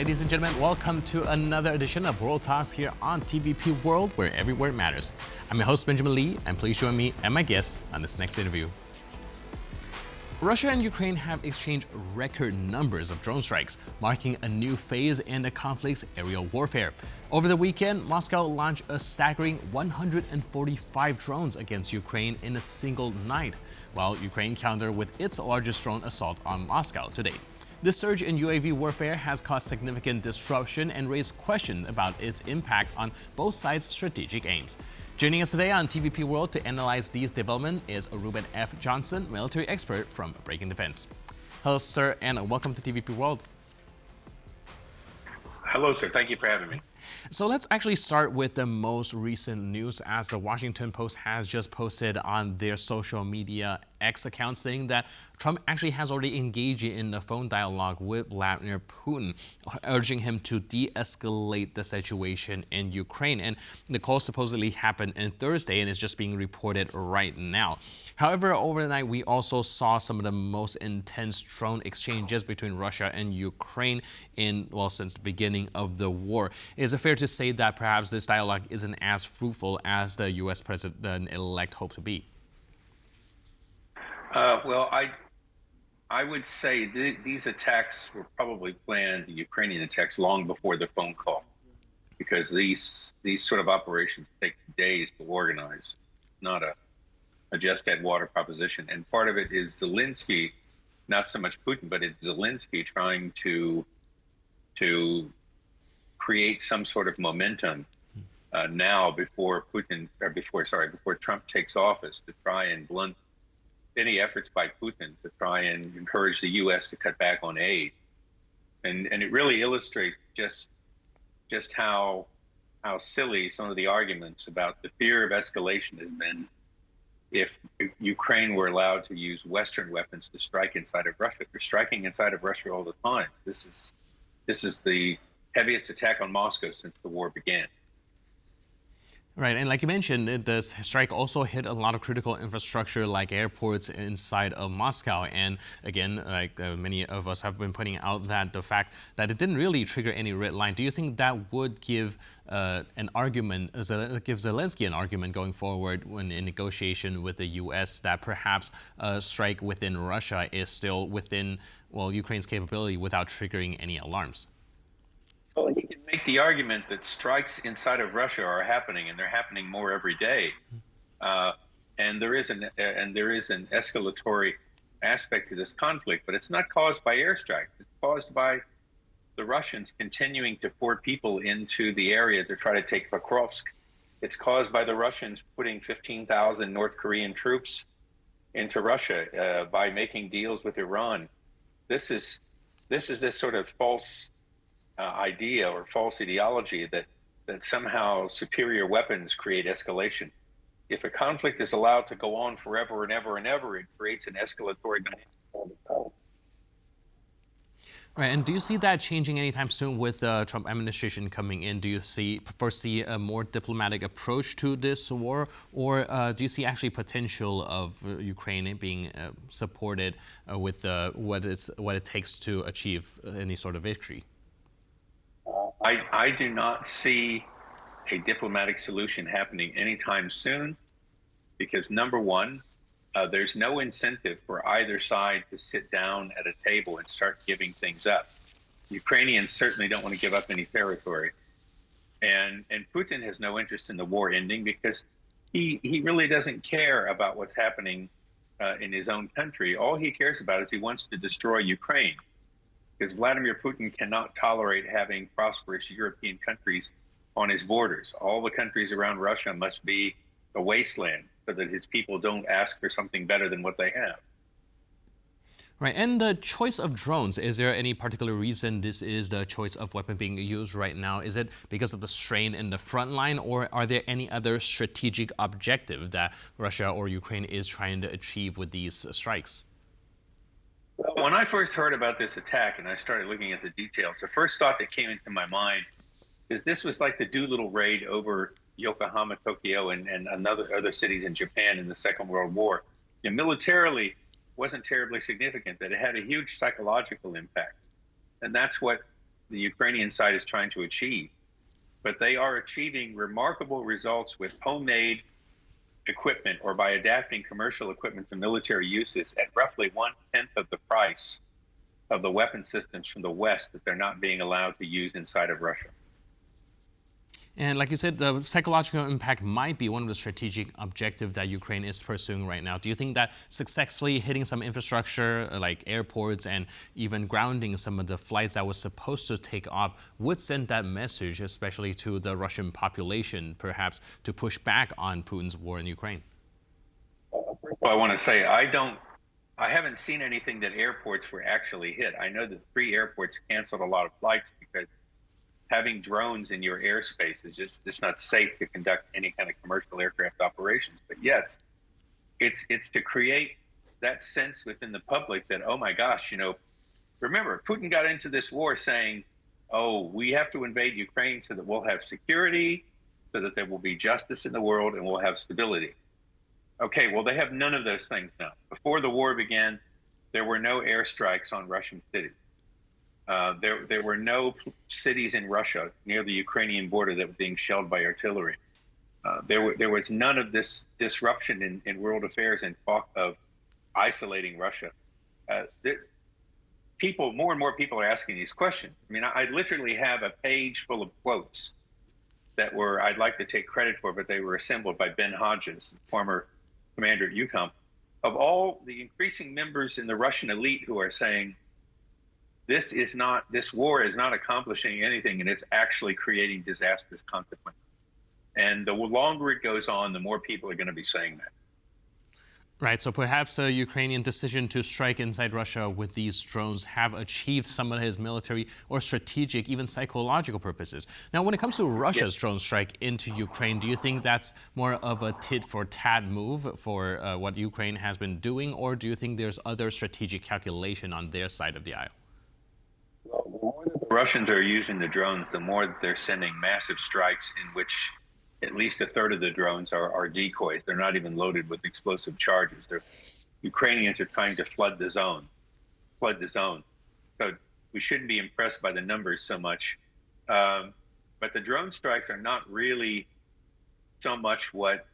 ladies and gentlemen. Welcome to another edition of World Talks here on TVP World, where every word matters. I'm your host, Benjamin Lee, and please join me and my guests on this next interview. Russia and Ukraine have exchanged record numbers of drone strikes, marking a new phase in the conflict's aerial warfare. Over the weekend, Moscow launched a staggering 145 drones against Ukraine in a single night, while Ukraine countered with its largest drone assault on Moscow to date. This surge in UAV warfare has caused significant disruption and raised questions about its impact on both sides' strategic aims. Joining us today on TVP World to analyze these developments is Reuben F. Johnson, military expert from Breaking Defense. Hello, sir, and welcome to TVP World. Hello, sir. Thank you for having me. So let's actually start with the most recent news, as the Washington Post has just posted on their social media X account saying that Trump actually has already engaged in a phone dialogue with Vladimir Putin, urging him to de-escalate the situation in Ukraine. And the call supposedly happened on Thursday and is just being reported right now. However, overnight, we also saw some of the most intense drone exchanges between Russia and Ukraine since the beginning of the war. Is it fair to say that perhaps this dialogue isn't as fruitful as the U.S. president-elect hoped to be? Well, I would say these attacks were probably planned, the Ukrainian attacks, long before the phone call, because these sort of operations take days to organize, not a just add water proposition. And part of it is Zelensky, not so much Putin, but it's Zelensky trying to create some sort of momentum now before Trump takes office, to try and blunt any efforts by Putin to try and encourage the U.S. to cut back on aid. And it really illustrates just how silly some of the arguments about the fear of escalation has been if Ukraine were allowed to use Western weapons to strike inside of Russia. They're striking inside of Russia all the time. This is the heaviest attack on Moscow since the war began. Right, and like you mentioned, the strike also hit a lot of critical infrastructure like airports inside of Moscow. And again, many of us have been pointing out that the fact that it didn't really trigger any red line. Do you think that would give an argument, give Zelensky an argument going forward when in negotiation with the U.S. that perhaps a strike within Russia is still within, Ukraine's capability without triggering any alarms? Well, he can make the argument that strikes inside of Russia are happening, and they're happening more every day. And there is an escalatory aspect to this conflict, but it's not caused by airstrikes. It's caused by the Russians continuing to pour people into the area to try to take Pokrovsk. It's caused by the Russians putting 15,000 North Korean troops into Russia by making deals with Iran. This is this sort of false idea or false ideology that somehow superior weapons create escalation. If a conflict is allowed to go on forever and ever and ever, it creates an escalatory dynamic all the time. Right, and do you see that changing anytime soon with the Trump administration coming in? Do you foresee a more diplomatic approach to this war, or do you see actually potential of Ukraine being supported with what it takes to achieve any sort of victory? I do not see a diplomatic solution happening anytime soon because, number one, there's no incentive for either side to sit down at a table and start giving things up. Ukrainians certainly don't want to give up any territory. And Putin has no interest in the war ending because he really doesn't care about what's happening in his own country. All he cares about is he wants to destroy Ukraine, because Vladimir Putin cannot tolerate having prosperous European countries on his borders. All the countries around Russia must be a wasteland so that his people don't ask for something better than what they have. Right, and the choice of drones, is there any particular reason this is the choice of weapon being used right now? Is it because of the strain in the front line, or are there any other strategic objective that Russia or Ukraine is trying to achieve with these strikes? Well, when I first heard about this attack and I started looking at the details, the first thought that came into my mind is this was like the Doolittle raid over Yokohama, Tokyo, and other cities in Japan in the Second World War. And militarily, wasn't terribly significant, but it had a huge psychological impact. And that's what the Ukrainian side is trying to achieve. But they are achieving remarkable results with homemade equipment or by adapting commercial equipment to military uses at roughly 1/10 of the price of the weapon systems from the West that they're not being allowed to use inside of Russia. And like you said, the psychological impact might be one of the strategic objectives that Ukraine is pursuing right now. Do you think that successfully hitting some infrastructure like airports and even grounding some of the flights that was supposed to take off would send that message, especially to the Russian population, perhaps to push back on Putin's war in Ukraine? Well, I want to say I haven't seen anything that airports were actually hit. I know that 3 airports canceled a lot of flights because having drones in your airspace is just not safe to conduct any kind of commercial aircraft operations. But yes, it's to create that sense within the public that, oh my gosh, remember, Putin got into this war saying, oh, we have to invade Ukraine so that we'll have security, so that there will be justice in the world, and we'll have stability. Okay, well, they have none of those things now. Before the war began, there were no airstrikes on Russian cities. There were no cities in Russia near the Ukrainian border that were being shelled by artillery. There was none of this disruption in world affairs and talk of isolating Russia. More and more people are asking these questions. I mean, I literally have a page full of quotes that I'd like to take credit for, but they were assembled by Ben Hodges, former commander at UCOM, of all the increasing members in the Russian elite who are saying, this war is not accomplishing anything, and it's actually creating disastrous consequences. And the longer it goes on, the more people are going to be saying that. Right, so perhaps the Ukrainian decision to strike inside Russia with these drones have achieved some of his military or strategic, even psychological purposes. Now, when it comes to Russia's drone strike into Ukraine, do you think that's more of a tit-for-tat move for what Ukraine has been doing, or do you think there's other strategic calculation on their side of the aisle? Well, the more that the Russians are using the drones, the more that they're sending massive strikes in which at least 1/3 of the drones are decoys. They're not even loaded with explosive charges. Ukrainians are trying to flood the zone. So we shouldn't be impressed by the numbers so much. But the drone strikes are not really so much what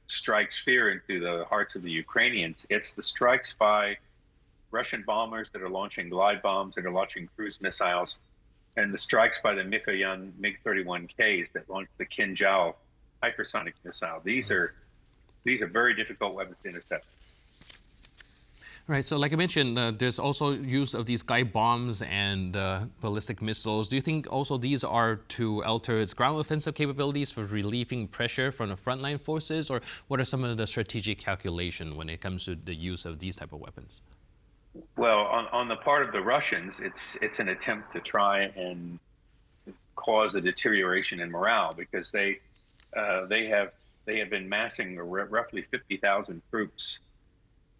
strikes fear into the hearts of the Ukrainians. It's the strikes by Russian bombers that are launching glide bombs, that are launching cruise missiles, and the strikes by the Mikoyan MiG-31Ks that launched the Kinjal hypersonic missile. These are very difficult weapons to intercept. Right, so like I mentioned, there's also use of these glide bombs and ballistic missiles. Do you think also these are to alter its ground offensive capabilities for relieving pressure from the frontline forces, or what are some of the strategic calculation when it comes to the use of these type of weapons? Well, on the part of the Russians, it's an attempt to try and cause a deterioration in morale, because they have been massing roughly 50,000 troops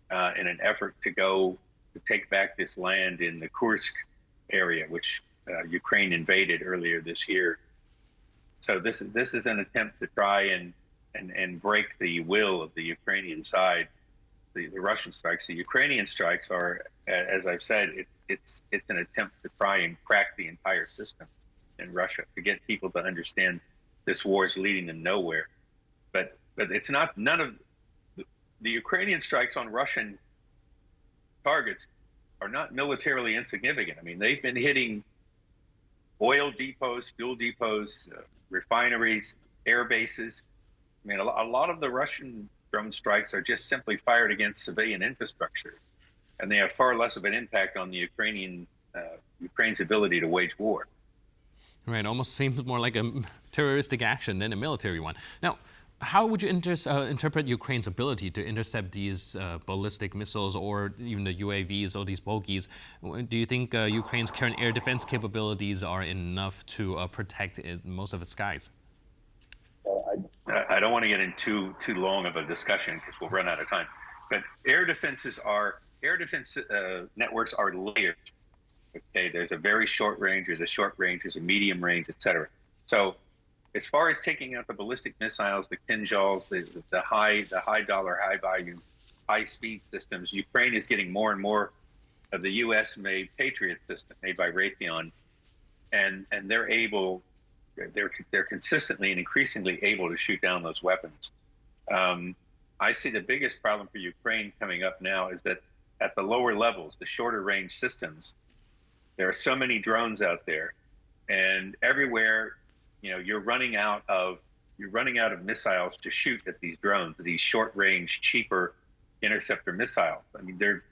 in an effort to take back this land in the Kursk area, which Ukraine invaded earlier this year. So this is an attempt to try and break the will of the Ukrainian side. The Russian strikes. The Ukrainian strikes are, as I've said, it's an attempt to try and crack the entire system in Russia, to get people to understand this war is leading them nowhere. But it's not, none of the Ukrainian strikes on Russian targets are not militarily insignificant. I mean, they've been hitting oil depots, fuel depots, refineries, air bases. I mean, a lot of the Russian drone strikes are just simply fired against civilian infrastructure, and they have far less of an impact on the Ukraine's ability to wage war. Right, almost seems more like a terroristic action than a military one. Now, how would you interpret Ukraine's ability to intercept these ballistic missiles or even the UAVs or these bogies? Do you think Ukraine's current air defense capabilities are enough to protect most of its skies? I don't want to get into too long of a discussion because we'll run out of time. But air defense networks are layered. Okay, there's a very short range, there's a short range, there's a medium range, etc. So, as far as taking out the ballistic missiles, the Kinjals, the high dollar, high volume, high speed systems, Ukraine is getting more and more of the U.S. made Patriot system made by Raytheon and they're consistently and increasingly able to shoot down those weapons. I see the biggest problem for Ukraine coming up now is that at the lower levels, the shorter range systems, there are so many drones out there, and everywhere, you're running out of missiles to shoot at these drones, these short range, cheaper interceptor missiles. I mean, they're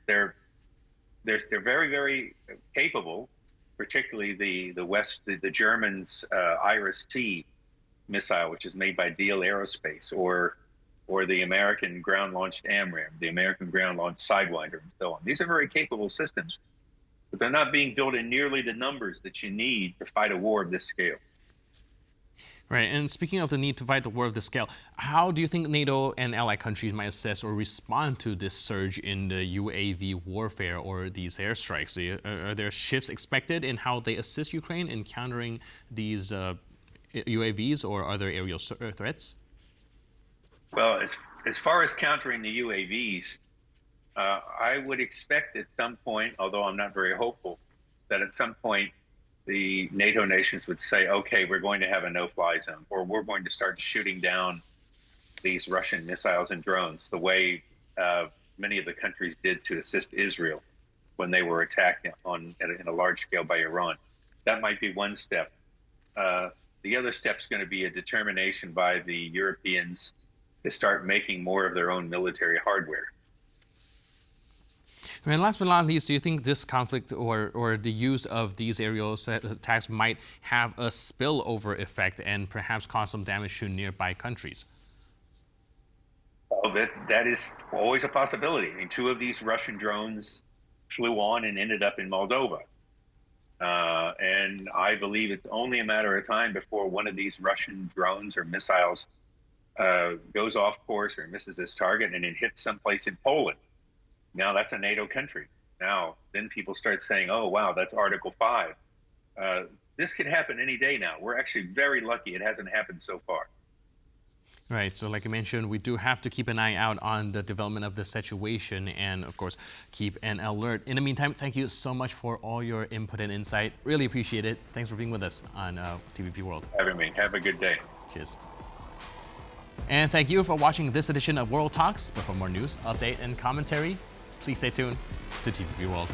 very, very capable, particularly the Germans' Iris-T missile, which is made by Deal Aerospace, or the American ground-launched AMRAAM, the American ground-launched Sidewinder, and so on. These are very capable systems, but they're not being built in nearly the numbers that you need to fight a war of this scale. Right, and speaking of the need to fight the war of this scale, how do you think NATO and allied countries might assess or respond to this surge in the UAV warfare or these airstrikes? Are there shifts expected in how they assist Ukraine in countering these UAVs or other aerial threats? Well, as far as countering the UAVs, I would expect at some point, although I'm not very hopeful, that at some point the NATO nations would say, okay, we're going to have a no-fly zone, or we're going to start shooting down these Russian missiles and drones the way many of the countries did to assist Israel when they were attacked in a large scale by Iran. That might be one step. The other step is going to be a determination by the Europeans to start making more of their own military hardware. And last but not least, do you think this conflict or the use of these aerial attacks might have a spillover effect and perhaps cause some damage to nearby countries? Oh, that is always a possibility. I mean, 2 of these Russian drones flew on and ended up in Moldova. And I believe it's only a matter of time before one of these Russian drones or missiles goes off course or misses its target and it hits someplace in Poland. Now that's a NATO country. Now, then people start saying, oh, wow, that's Article 5. This could happen any day now. We're actually very lucky it hasn't happened so far. Right. So like I mentioned, we do have to keep an eye out on the development of the situation and, of course, keep an alert. In the meantime, thank you so much for all your input and insight. Really appreciate it. Thanks for being with us on TVP World. Having me. Have a good day. Cheers. And thank you for watching this edition of World Talks. But for more news, update, and commentary, please stay tuned to TVP World.